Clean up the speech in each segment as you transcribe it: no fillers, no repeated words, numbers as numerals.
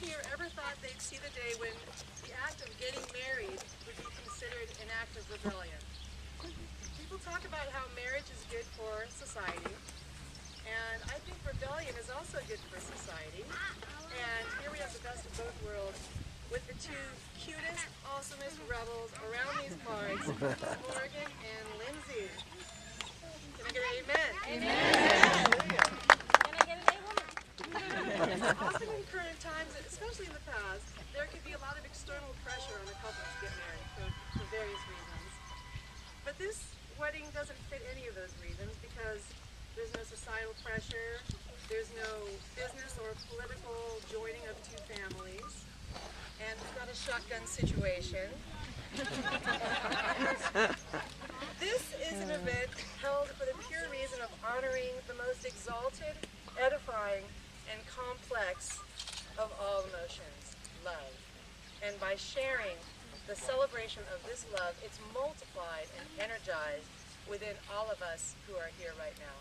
here ever thought they'd see the day when the act of getting married would be considered an act of rebellion? People talk about how marriage is good for society, and I think rebellion is also good for society. And here we have the best of both worlds with the two cutest, awesomest rebels around these parts, Morgan and Lindsay. Can I get an amen? Amen. Can I get an amen? Often in current times, especially in the past, there could be a lot of external pressure on a couple to get married for various reasons. But this wedding doesn't fit any of those reasons because there's no societal pressure, there's no business or political joining of two families, and it's not a shotgun situation. This is an event held for the pure reason of honoring the most exalted, edifying, and complex of all emotions, love. And by sharing the celebration of this love, it's multiplied and energized within all of us who are here right now.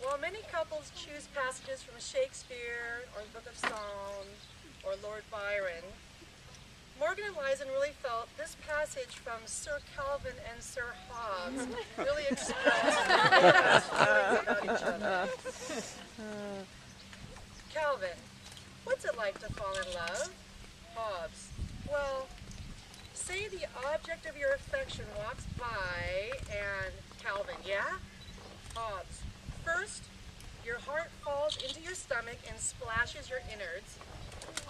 While many couples choose passages from Shakespeare or the Book of Psalms or Lord Byron, Morgan and Lizen really felt this passage from Sir Calvin and Sir Hobbes really expressed their feelings about each other. Calvin, what's it like to fall in love? Hobbes, well, say the object of your affection walks by and Calvin, yeah? Hobbes, first, your heart falls into your stomach and splashes your innards.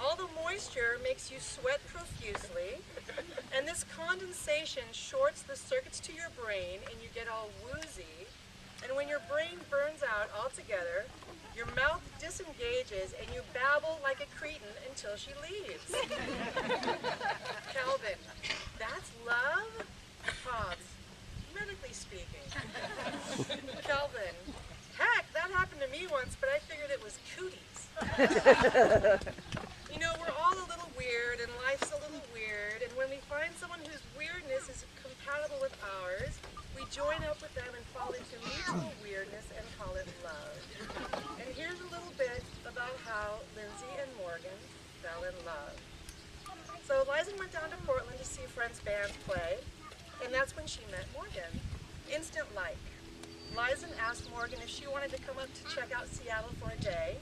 All the moisture makes you sweat profusely, and this condensation shorts the circuits to your brain and you get all woozy. And when your brain burns out altogether, your mouth disengages and you babble like a cretin until she leaves. Calvin, that's love? Hobbes, medically speaking. Calvin, heck, that happened to me once, but I figured it was cooties. You know, we're all a little weird, and life's a little weird, and when we find someone whose weirdness is compatible with ours, we join up with them and fall into mutual weirdness and call it love. And here's a little bit about how Lindsay and Morgan fell in love. So Lizen went down to Portland to see friends' bands play, and that's when she met Morgan. Instant like. Lizen asked Morgan if she wanted to come up to check out Seattle for a day.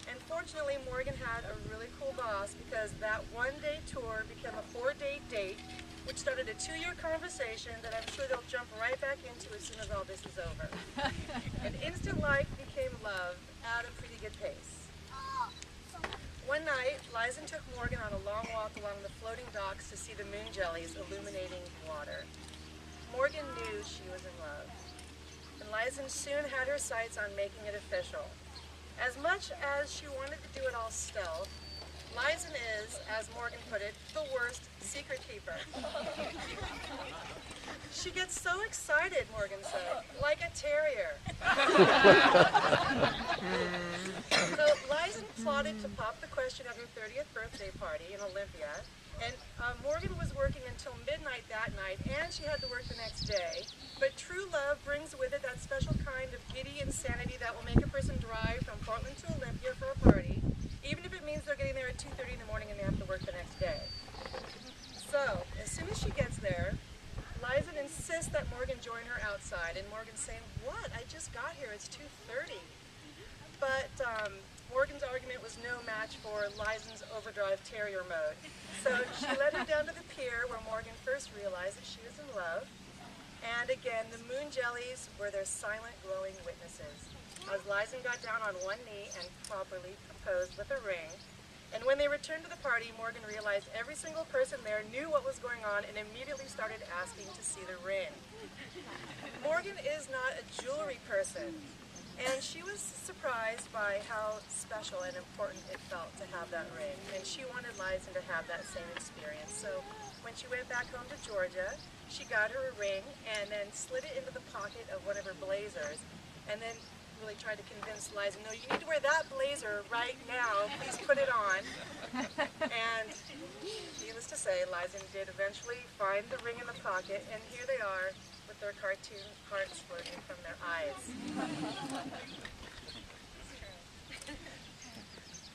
And fortunately, Morgan had a really cool boss because that one-day tour became a 4-day date, which started a 2-year conversation that I'm sure they'll jump right back into as soon as all this is over. And instant like became love at a pretty good pace. One night, Lizen took Morgan on a long walk along the floating docks to see the moon jellies illuminating water. Morgan knew she was in love. And Lizen soon had her sights on making it official. As much as she wanted to do it all stealth, Lizen is, as Morgan put it, the worst secret keeper. She gets so excited, Morgan said, like a terrier. So Lizen plotted to pop the question at her 30th birthday party in Olympia, and Morgan was working until midnight that night, and she had to work the next day. But true love brings with it that special kind of giddy insanity that will make a person drive from Portland to Olympia for a party, even if it means they're getting there at 2:30 in the morning and they have to work the next day. So, as soon as she gets there, Lizen insists that Morgan join her outside, and Morgan's saying, "What? I just got here, it's 2:30. But Morgan's argument was no match for Lizen's overdrive terrier mode. So she led her down to the pier where Morgan first realized that she was in love. And again, the moon jellies were their silent, glowing witnesses. As Lizen got down on one knee and properly proposed with a ring, and when they returned to the party, Morgan realized every single person there knew what was going on and immediately started asking to see the ring. Morgan is not a jewelry person, and she was surprised by how special and important it felt to have that ring, and she wanted Lizen to have that same experience. So when she went back home to Georgia, she got her a ring and then slid it into the pocket of one of her blazers, and then really tried to convince Lizen, no, you need to wear that blazer right now, please put it on. And needless to say, Lizen did eventually find the ring in the pocket, and here they are with their cartoon hearts floating from their eyes.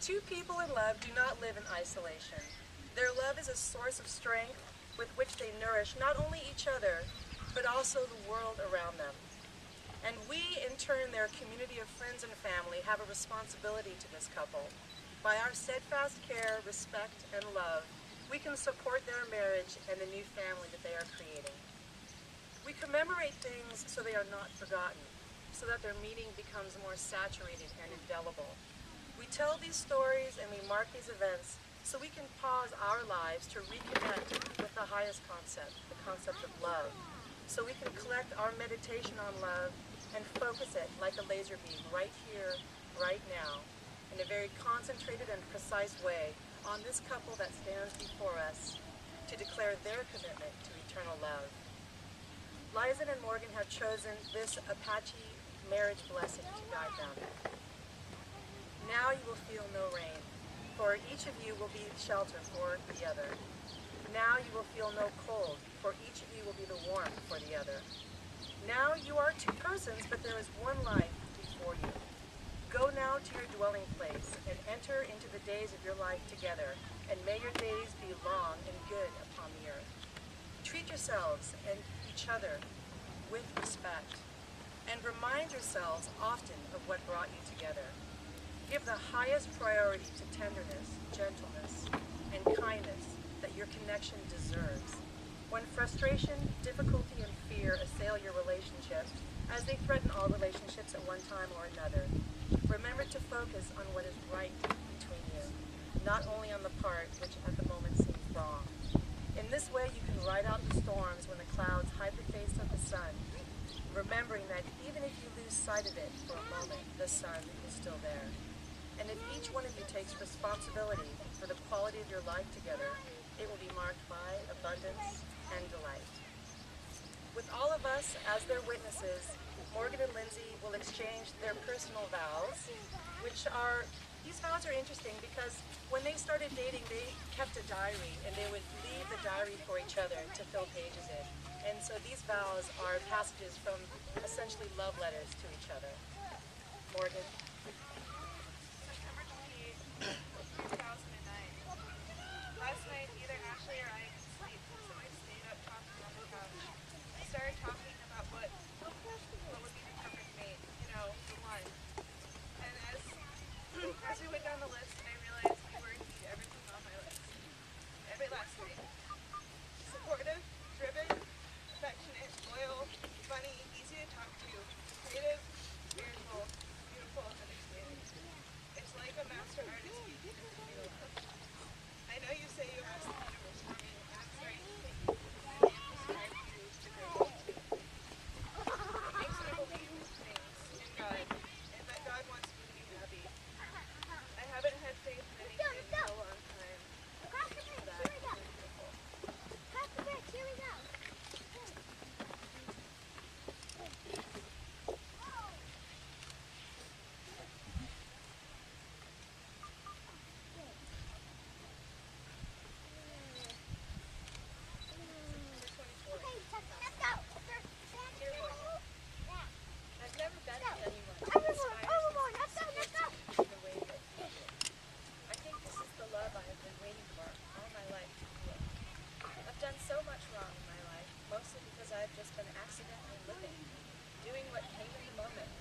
Two people in love do not live in isolation. Their love is a source of strength with which they nourish not only each other, but also the world around them. And we, in turn, their community of friends and family, have a responsibility to this couple. By our steadfast care, respect, and love, we can support their marriage and the new family that they are creating. We commemorate things so they are not forgotten, so that their meaning becomes more saturated and indelible. We tell these stories and we mark these events so we can pause our lives to reconnect with the highest concept, the concept of love. So we can collect our meditation on love and focus it like a laser beam right here, right now, in a very concentrated and precise way on this couple that stands before us to declare their commitment to eternal love. Liza and Morgan have chosen this Apache marriage blessing to guide them. Now you will feel no rain, for each of you will be shelter for the other. Now you will feel no cold, for each of you will be the warmth for the other. Now you are two persons, but there is one life before you. Go now to your dwelling place and enter into the days of your life together, and may your days be long and good upon the earth. Treat yourselves and each other with respect, and remind yourselves often of what brought you together. Give the highest priority to tenderness, gentleness, and kindness that your connection deserves. When frustration, difficulty, and fear assail your relationship, as they threaten all relationships at one time or another, remember to focus on what is right between you, not only on the part which at the moment seems wrong. In this way, you can ride out the storms when the clouds hide the face of the sun, remembering that even if you lose sight of it for a moment, the sun is still there. And if each one of you takes responsibility for the quality of your life together, it will be marked by abundance and delight. With all of us as their witnesses, Morgan and Lindsay will exchange their personal vows, these vows are interesting because when they started dating, they kept a diary, and they would leave the diary for each other to fill pages in. And so these vows are passages from essentially love letters to each other. Morgan? September 28th, 2009. Last night, neither Ashley or I could sleep, so I stayed up talking on the couch. I started talking about what would be the perfect mate, the one. And as we went down the list, I realized we were indeed everything on my list. Every last thing. Supportive, driven, affectionate, loyal, funny, easy to talk to, creative, spiritual, beautiful, and understanding. It's like a master artist speaking to me to love. I know you say you asked the universe for me, and I'm starting to think I am prescribed you to grow into. It makes me believe things in God, and that God wants me to be happy. I haven't had faith in anything in a long time. That is beautiful. I've never been with anyone who inspires and supports me in the way that you do. I think this is the love I have been waiting for all my life to feel. I've done so much wrong in my life, mostly because I've just been accidentally living, doing what came in the moment.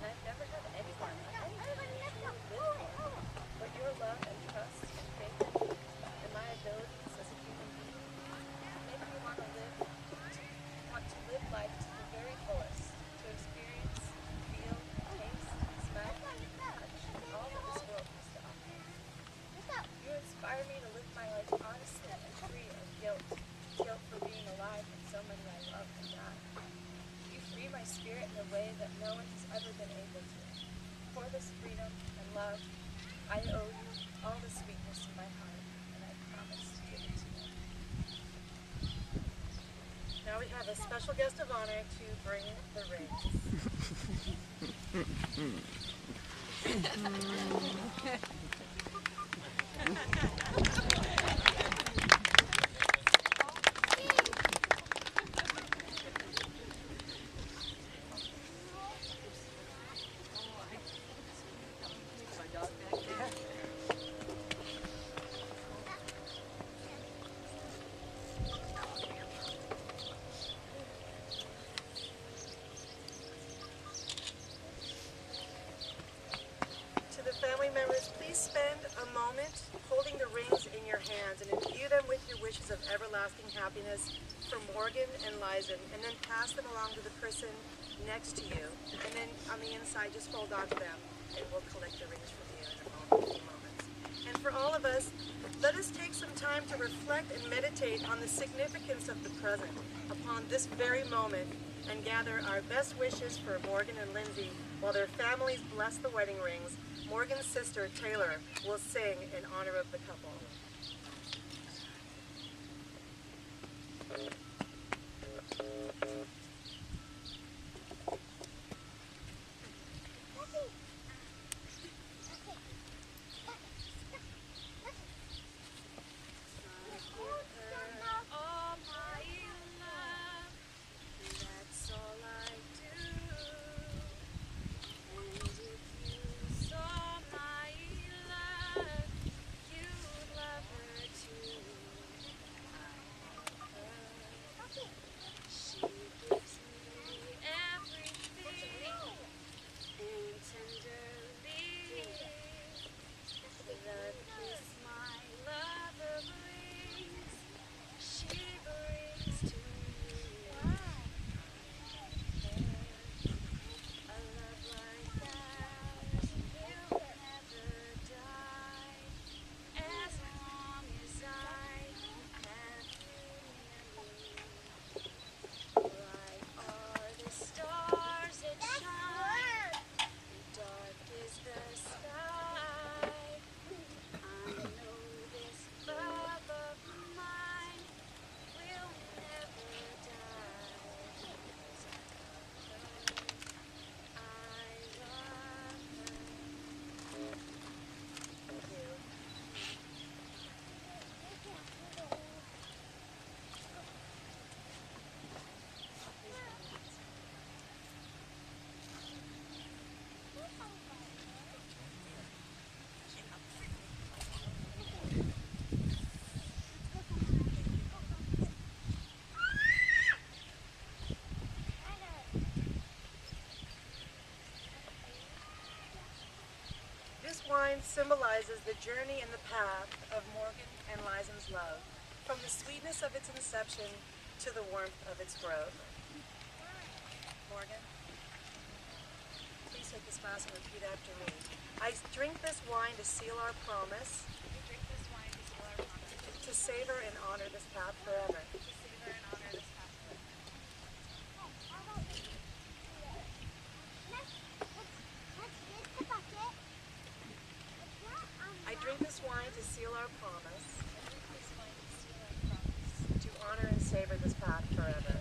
And I've never had anyone or anything to truly live for. But your love and trust and faith in me and my abilities as a human being make me want to live life to the very fullest, to experience, feel, taste, smell, touch all that this world has to offer. You inspire me to live my life honestly and free of guilt for being alive when so many I love have died. You free my spirit in a way that no one has ever been able to. For this freedom and love, I owe you all the sweetness in my heart, and I promise to give it to you. Now we have a special guest of honor to bring the rings. lasting happiness for Morgan and Lizen, and then pass them along to the person next to you. And then on the inside, just hold on to them, and we'll collect the rings from you in a few moments. And for all of us, let us take some time to reflect and meditate on the significance of the present upon this very moment, and gather our best wishes for Morgan and Lindsay while their families bless the wedding rings. Morgan's sister, Taylor, will sing in honor of the couple. This wine symbolizes the journey and the path of Morgan and Lizen's love, from the sweetness of its inception to the warmth of its growth. Morgan, please take this glass and repeat after me. I drink this wine to seal our promise, to savor and honor this path forever. I drink this wine to seal our promise, to honor and savor this path forever.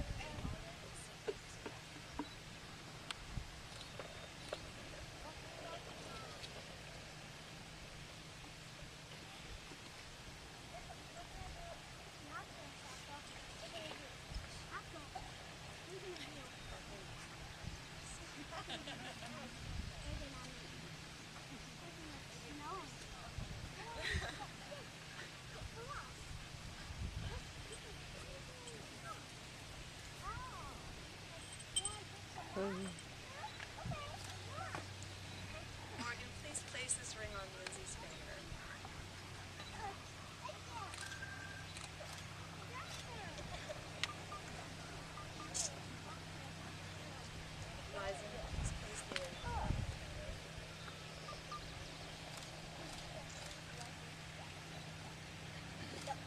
Morgan, please place this ring on Lindsay's finger. Lizen, please place the ring.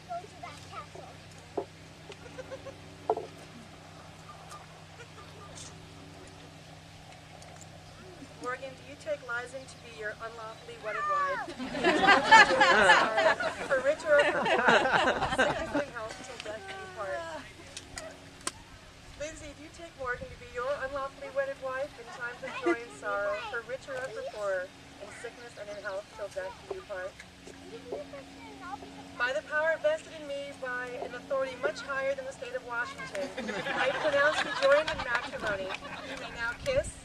Go to that castle. Morgan, do you take Lizen to be your unlawfully wedded wife? For richer or for poorer, sickness and health till death do you part. Lindsay, do you take Morgan to be your unlawfully wedded wife in times of joy and sorrow, for richer or for poorer, in sickness and in health till death do you part? By the power vested in me by an authority much higher than the state of Washington, I pronounce you joined in matrimony. You may now kiss